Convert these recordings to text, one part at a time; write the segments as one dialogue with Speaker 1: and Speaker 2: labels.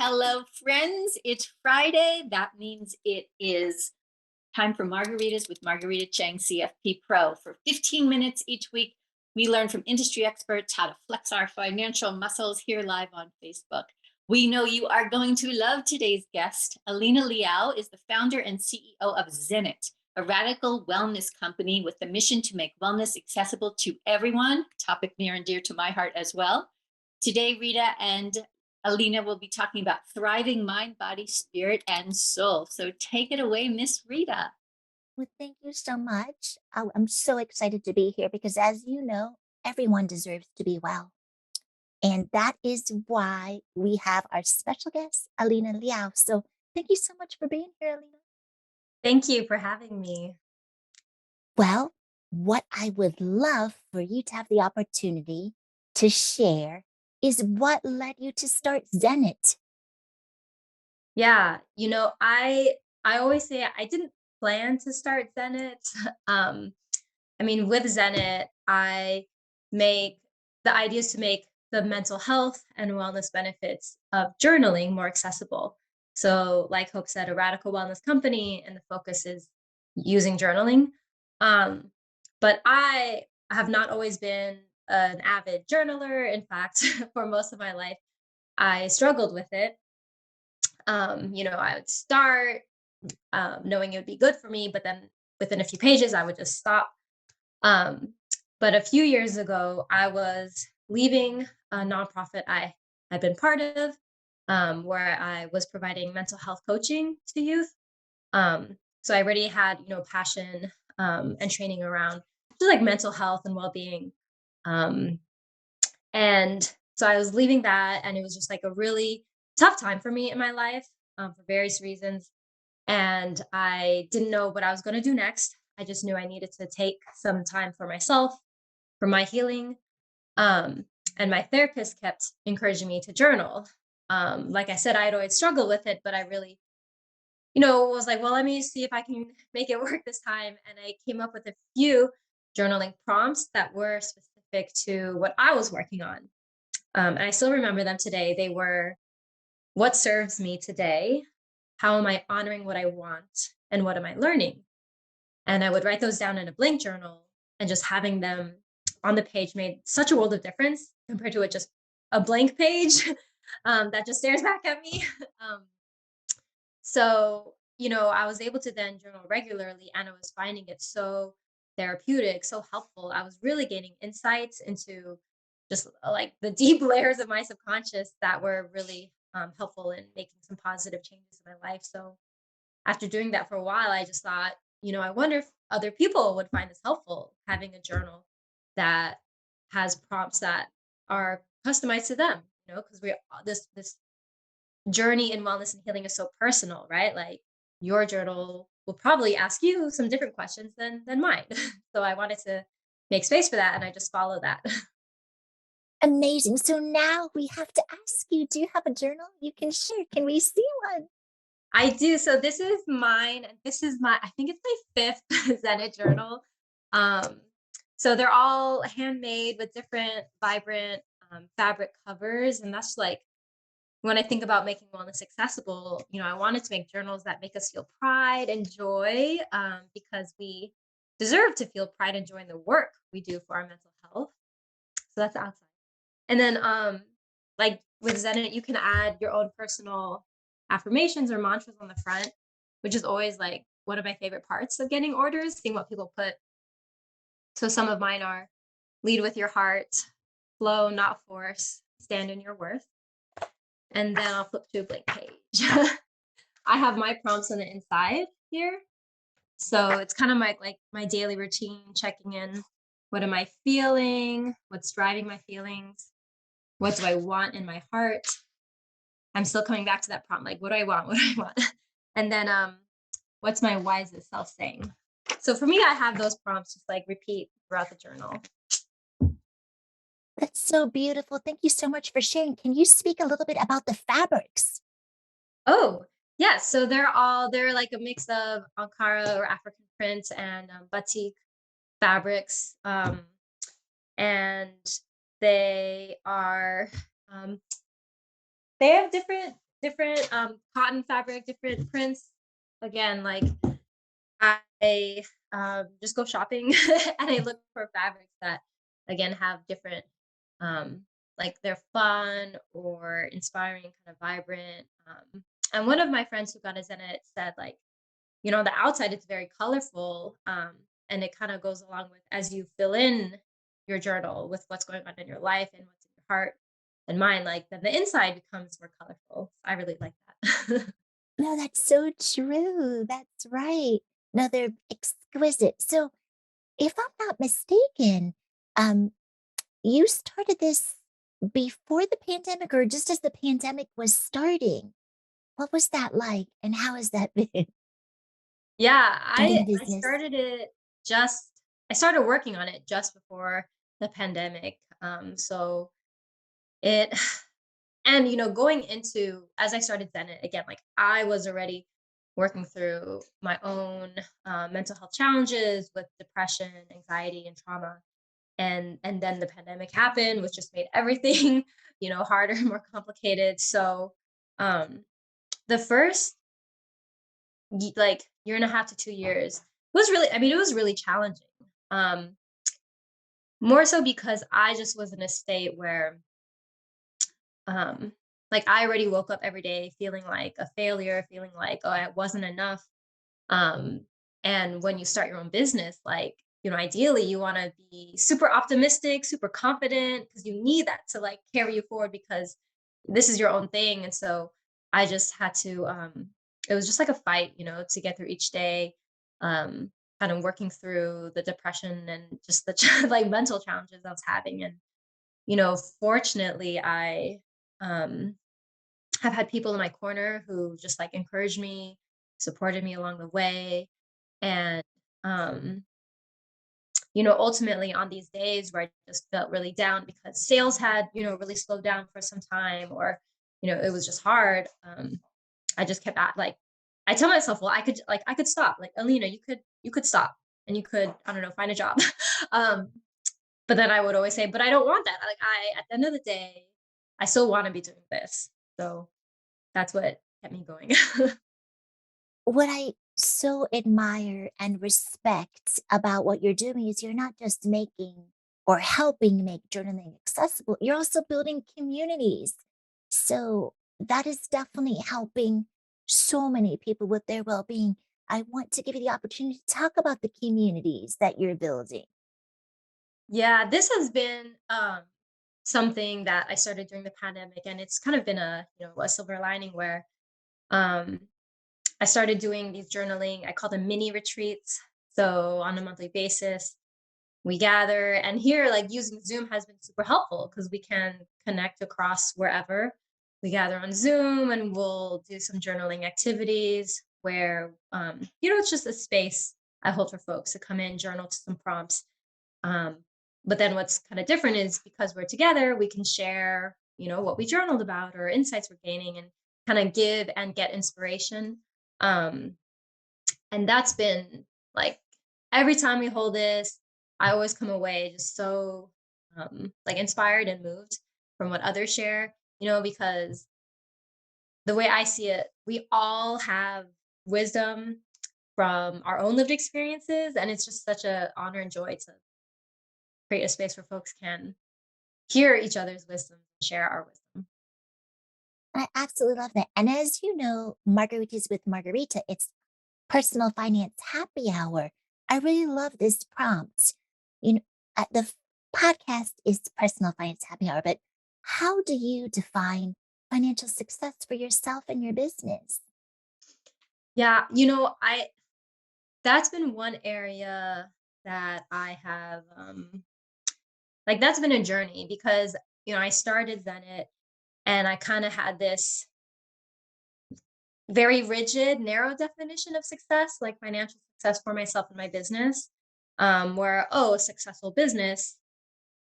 Speaker 1: Hello, friends. It's Friday. That means it is time for Margaritas with Margarita Chang, CFP Pro. For 15 minutes each week, we learn from industry experts how to flex our financial muscles here live on Facebook. We know you are going to love today's guest. Alina Liao is the founder and CEO of Zenit, a radical wellness company with the mission to make wellness accessible to everyone, topic near and dear to my heart as well. Today, Rita and Alina will be talking about thriving mind, body, spirit, and soul. So take it away, Miss Rita.
Speaker 2: Well, thank you so much. I'm so excited to be here because, as you know, everyone deserves to be well. And that is why we have our special guest, Alina Liao. So thank you so much for being here, Alina.
Speaker 3: Thank you for having me.
Speaker 2: Well, what I would love for you to have the opportunity to share is what led you to start Zenit.
Speaker 3: Yeah, I always say I didn't plan to start Zenit. Um, with Zenit, I make the idea is to make the mental health and wellness benefits of journaling more accessible. So, like Hope said, a radical wellness company, and the focus is using journaling. Um, but I have not always been an avid journaler. In fact, for most of my life, I struggled with it. I would start knowing it would be good for me, but then within a few pages, I would just stop. Um, but a few years ago, I was leaving a nonprofit I had been part of, where I was providing mental health coaching to youth. So I already had, passion and training around just like mental health and well-being. Um, and so I was leaving that, and it was just like a really tough time for me in my life for various reasons. And I didn't know what I was going to do next. I just knew I needed to take some time for myself, for my healing. Um, and my therapist kept encouraging me to journal. Like I said, I had always struggled with it, but I really, was like, well, let me see if I can make it work this time. And I came up with a few journaling prompts that were specific to what I was working on. And I still remember them today. They were, what serves me today? How am I honoring what I want? And what am I learning? And I would write those down in a blank journal, and just having them on the page made such a world of difference compared to it just a blank page that just stares back at me. Um, I was able to then journal regularly, and I was finding it so therapeutic, so helpful. I was really gaining insights into just like the deep layers of my subconscious that were really helpful in making some positive changes in my life. So after doing that for a while, I just thought, I wonder if other people would find this helpful, having a journal that has prompts that are customized to them, because we this journey in wellness and healing is so personal, right? Like your journal will probably ask you some different questions than mine. So I wanted to make space for that, and I just follow that.
Speaker 2: Amazing. So now we have to ask you, do you have a journal you can share? Can we see one?
Speaker 3: I do. So this is mine. This is I think it's my fifth Zenit journal. Um, so they're all handmade with different vibrant fabric covers. And that's like, when I think about making wellness accessible, I wanted to make journals that make us feel pride and joy, because we deserve to feel pride and joy in the work we do for our mental health. So that's the outside. And then like with Zenit, you can add your own personal affirmations or mantras on the front, which is always like one of my favorite parts of getting orders, seeing what people put. So some of mine are: lead with your heart, flow, not force, stand in your worth. And then I'll flip to a blank page. I have my prompts on the inside here. So it's kind of my daily routine, checking in. What am I feeling? What's driving my feelings? What do I want in my heart? I'm still coming back to that prompt, like, what do I want? What do I want? And then what's my wisest self saying? So for me, I have those prompts just like repeat throughout the journal.
Speaker 2: That's so beautiful. Thank you so much for sharing. Can you speak a little bit about the fabrics?
Speaker 3: Oh, yes. So they're like a mix of Ankara or African print and batik fabrics. And they are um, they have different cotton fabric, different prints. Again, like I just go shopping and I look for fabrics that again have different um like they're fun or inspiring, kind of vibrant. And one of my friends who got a Zenit said like, the outside it's very colorful, and it kind of goes along with as you fill in your journal with what's going on in your life and what's in your heart and mind, like then the inside becomes more colorful. I really like that.
Speaker 2: No, that's so true. That's right. No, they're exquisite. So, if I'm not mistaken, um, you started this before the pandemic or just as the pandemic was starting. What was that like, and how has that been
Speaker 3: Yeah,
Speaker 2: starting a
Speaker 3: I
Speaker 2: business?
Speaker 3: started it just I started working on it just before the pandemic. So it and going into as I started Zenit again, like I was already working through my own mental health challenges with depression, anxiety, and trauma. And then the pandemic happened, which just made everything, harder and more complicated. So um the first like year and a half to 2 years was really, I mean, it was really challenging. Um, More so because I just was in a state where, um, like I already woke up every day feeling like a failure, feeling like, oh, it wasn't enough. Um, and when you start your own business, like, ideally you want to be super optimistic, super confident, because you need that to like carry you forward because this is your own thing. And so I just had to, it was just like a fight, to get through each day, um, kind of working through the depression and just the like mental challenges I was having. And, fortunately, I, um, have had people in my corner who just like encouraged me, supported me along the way. And, um, ultimately on these days where I just felt really down because sales had, really slowed down for some time, or, it was just hard. I just kept at like, I tell myself, well, I could stop. Like, Alina, you could stop and you could, I don't know, find a job. um, but then I would always say, but I don't want that. Like at the end of the day, I still want to be doing this. So that's what kept me going.
Speaker 2: What I so admire and respect about what you're doing is you're not just making or helping make journaling accessible, you're also building communities. So that is definitely helping so many people with their well being. I want to give you the opportunity to talk about the communities that you're building.
Speaker 3: Yeah, this has been something that I started during the pandemic, and it's kind of been a silver lining where um I started doing these journaling. I call them mini retreats. So on a monthly basis, we gather, and here, like using Zoom has been super helpful because we can connect across wherever. We gather on Zoom, and we'll do some journaling activities where, it's just a space I hold for folks to come in, journal to some prompts. Um, but then what's kind of different is because we're together, we can share, what we journaled about or insights we're gaining and kind of give and get inspiration. Um, and that's been like every time we hold this, I always come away just so like inspired and moved from what others share, because the way I see it, we all have wisdom from our own lived experiences. And it's just such a honor and joy to create a space where folks can hear each other's wisdom and share our wisdom.
Speaker 2: I absolutely love that. And as you know, Margaritas with Margarita, it's personal finance happy hour. I really love this prompt. You know, the podcast is personal finance happy hour, but how do you define financial success for yourself and your business?
Speaker 3: Yeah, I that's been one area that I have like that's been a journey because I started Zenit and I kind of had this very rigid, narrow definition of success, like financial success for myself and my business. Where, oh, a successful business,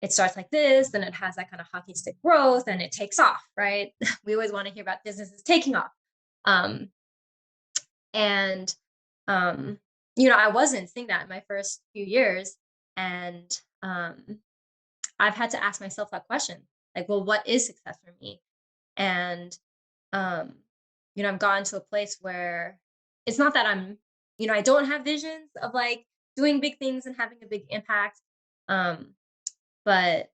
Speaker 3: it starts like this, then it has that kind of hockey stick growth and it takes off, right? We always want to hear about businesses taking off. Um, and I wasn't seeing that in my first few years. And I've had to ask myself that question, like, well, what is success for me? And I've gotten to a place where it's not that I don't have visions of like doing big things and having a big impact. Um, but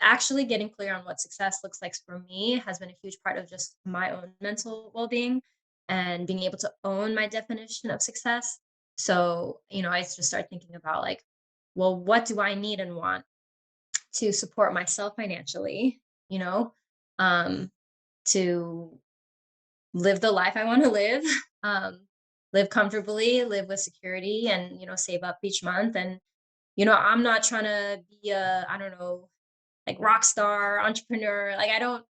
Speaker 3: actually getting clear on what success looks like for me has been a huge part of just my own mental well-being and being able to own my definition of success. So, I just start thinking about like, well, what do I need and want to support myself financially, you know, um, to live the life I want to live, um, live comfortably, live with security, and, save up each month. And, I'm not trying to be I don't know, like rock star entrepreneur. Like I don't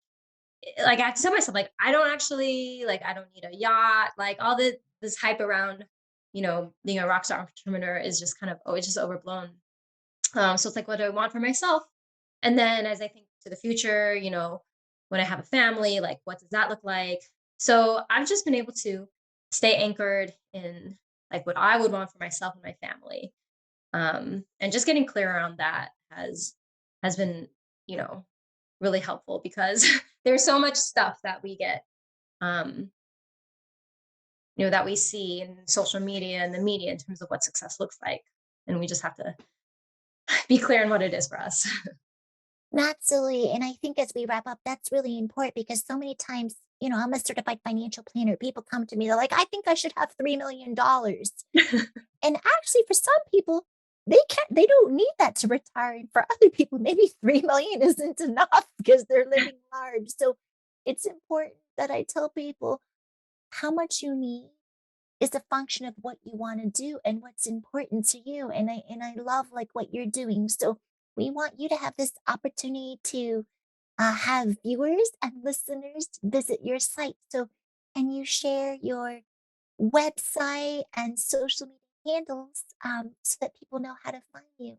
Speaker 3: like I tell myself like I don't actually like I don't need a yacht. Like all this hype around, being a rock star entrepreneur is just kind of it's just overblown. So it's like what do I want for myself? And then as I think to the future, when I have a family, like what does that look like? So I've just been able to stay anchored in like what I would want for myself and my family. And just getting clear around that has been, you know, really helpful because there's so much stuff that we get um, that we see in social media and the media in terms of what success looks like. And we just have to be clear on what it is for us.
Speaker 2: Absolutely. And I think as we wrap up, that's really important because so many times, I'm a certified financial planner. People come to me, they're like, I think I should have $3 million. And actually, for some people, they don't need that to retire. And for other people, maybe 3 million isn't enough because they're living large. So it's important that I tell people how much you need is a function of what you want to do and what's important to you. And I love like what you're doing. So we want you to have this opportunity to have viewers and listeners visit your site. So can you share your website and social media handles so that people know how to find you?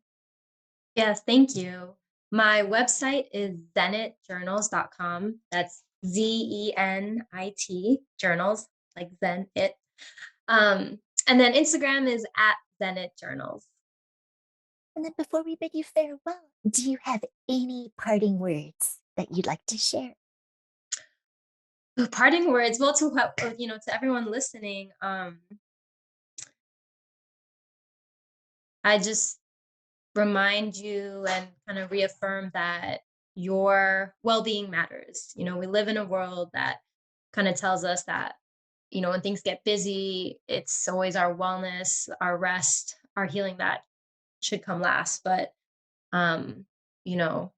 Speaker 3: Yes, thank you. My website is zenitjournals.com. That's Zenit journals, like Zen it. And then Instagram is at Zenit Journals.
Speaker 2: And then before we bid you farewell, do you have any parting words that you'd like to share?
Speaker 3: Parting words, well, to everyone listening, I just remind you and kind of reaffirm that your well-being matters. We live in a world that kind of tells us that, when things get busy, it's always our wellness, our rest, our healing that should come last. But um, you know,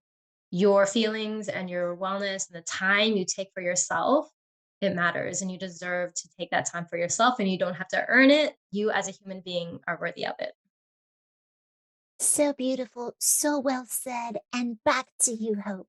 Speaker 3: your feelings and your wellness and the time you take for yourself, it matters. And you deserve to take that time for yourself and you don't have to earn it. You as a human being are worthy of it.
Speaker 2: So beautiful, so well said. And back to you, Hope.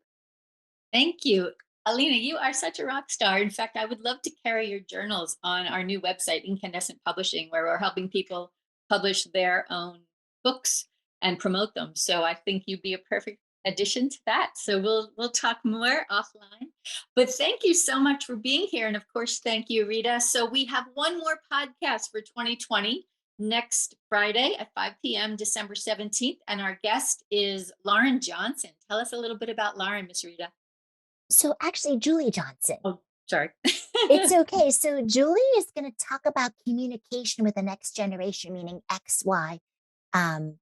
Speaker 1: Thank you. Alina, you are such a rock star. In fact, I would love to carry your journals on our new website, Incandescent Publishing, where we're helping people publish their own books and promote them. So I think you'd be a perfect addition to that. So we'll talk more offline. But thank you so much for being here. And of course, thank you, Rita. So we have one more podcast for 2020 next Friday at 5 p.m., December 17th. And our guest is Lauren Johnson. Tell us a little bit about Lauren, Miss Rita.
Speaker 2: So actually, Julie Johnson.
Speaker 1: Oh, sorry.
Speaker 2: It's okay. So Julie is going to talk about communication with the next generation, meaning XY, um,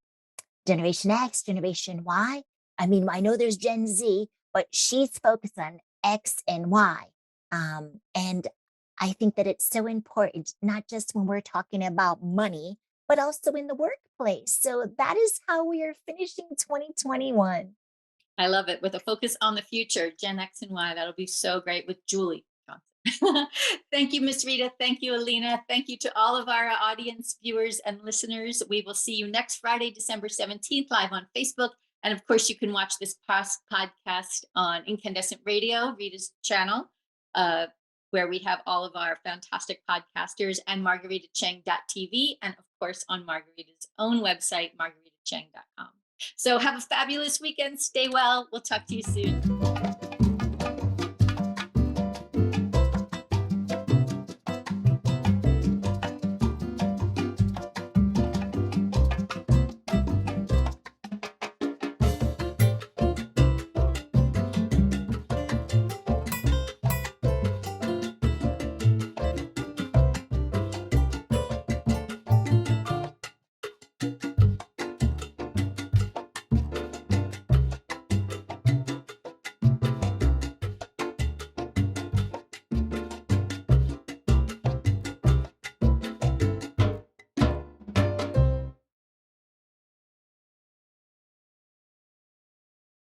Speaker 2: Generation X, Generation Y. I mean, I know there's Gen Z, but she's focused on X and Y. And I think that it's so important, not just when we're talking about money, but also in the workplace. So that is how we are finishing 2021.
Speaker 1: I love it. With a focus on the future, Gen X and Y. That'll be so great with Julie Johnson. Thank you, Miss Rita. Thank you, Alina. Thank you to all of our audience, viewers, and listeners. We will see you next Friday, December 17th, live on Facebook. And of course, you can watch this podcast on Incandescent Radio, Rita's channel, where we have all of our fantastic podcasters, and margaritacheng.tv, and of course on Margarita's own website, margaritacheng.com. So have a fabulous weekend. Stay well. We'll talk to you soon.